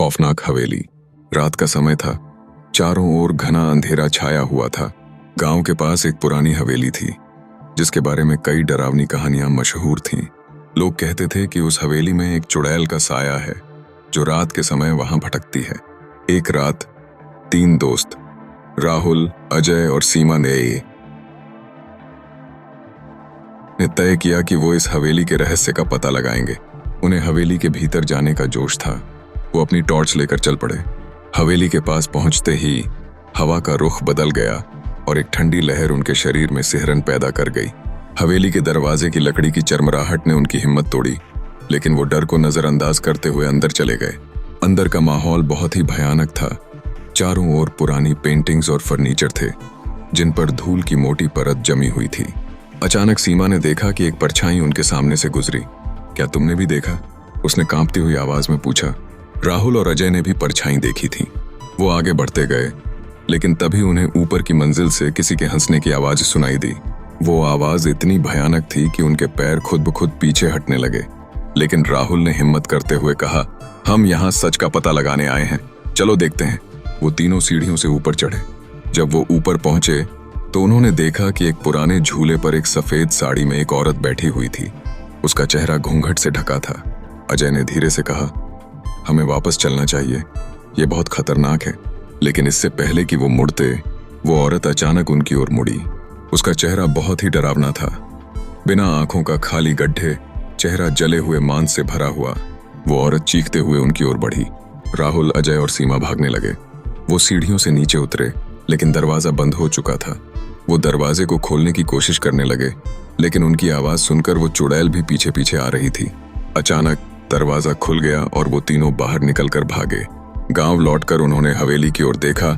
खौफनाक हवेली। रात का समय था। चारों ओर घना अंधेरा छाया हुआ था। गांव के पास एक पुरानी हवेली थी जिसके बारे में कई डरावनी कहानियां मशहूर थीं। लोग कहते थे कि उस हवेली में एक चुड़ैल का साया है जो रात के समय वहां भटकती है। एक रात 3 दोस्त राहुल, अजय और सीमा ने तय किया कि वो इस हवेली के रहस्य का पता लगाएंगे। उन्हें हवेली के भीतर जाने का जोश था। वो अपनी टॉर्च लेकर चल पड़े। हवेली के पास पहुंचते ही हवा का रुख बदल गया और एक ठंडी लहर उनके शरीर में सिहरन पैदा कर गई। हवेली के दरवाजे की लकड़ी की चरमराहट ने उनकी हिम्मत तोड़ी, लेकिन वो डर को नजरअंदाज करते हुए अंदर चले गए। अंदर का माहौल बहुत ही भयानक था। चारों ओर पुरानी पेंटिंग्स और फर्नीचर थे जिन पर धूल की मोटी परत जमी हुई थी। अचानक सीमा ने देखा कि एक परछाई उनके सामने से गुजरी। क्या तुमने भी देखा? उसने कांपती हुई आवाज में पूछा। राहुल और अजय ने भी परछाई देखी थी। वो आगे बढ़ते गए, लेकिन तभी उन्हें ऊपर की मंजिल से किसी के हंसने की आवाज सुनाई दी। वो आवाज इतनी भयानक थी कि उनके पैर खुद ब खुद पीछे हटने लगे। लेकिन राहुल ने हिम्मत करते हुए कहा, हम यहाँ सच का पता लगाने आए हैं, चलो देखते हैं। वो तीनों सीढ़ियों से ऊपर चढ़े। जब वो ऊपर पहुंचे तो उन्होंने देखा कि एक पुराने झूले पर एक सफेद साड़ी में एक औरत बैठी हुई थी। उसका चेहरा घूंघट से ढका था। अजय ने धीरे से कहा, हमें वापस चलना चाहिए, ये बहुत खतरनाक है। लेकिन इससे पहले कि वो मुड़ते, वो औरत अचानक उनकी ओर मुड़ी। उसका चेहरा बहुत ही डरावना था। बिना आंखों का खाली गड्ढे, चेहरा जले हुए मांस से भरा हुआ। वो औरत चीखते हुए उनकी ओर बढ़ी। राहुल, अजय और सीमा भागने लगे। वो सीढ़ियों से नीचे उतरे, लेकिन दरवाजा बंद हो चुका था। वो दरवाजे को खोलने की कोशिश करने लगे, लेकिन उनकी आवाज सुनकर वो चुड़ैल भी पीछे पीछे आ रही थी। अचानक दरवाजा खुल गया और वो तीनों बाहर निकलकर भागे। गांव लौटकर उन्होंने हवेली की ओर देखा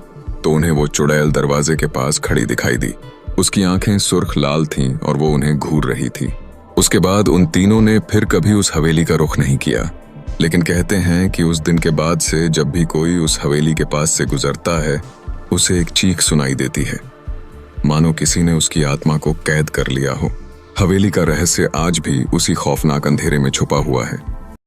तो उन्हें वो चुड़ैल दरवाजे के पास खड़ी दिखाई दी। उसकी आंखें सुर्ख लाल थीं और वो उन्हें घूर रही थी। उसके बाद उन तीनों ने फिर कभी उस हवेली का रुख नहीं किया। लेकिन कहते हैं कि उस दिन के बाद से जब भी कोई उस हवेली के पास से गुजरता है, उसे एक चीख सुनाई देती है, मानो किसी ने उसकी आत्मा को कैद कर लिया हो। हवेली का रहस्य आज भी उसी खौफनाक अंधेरे में छुपा हुआ है।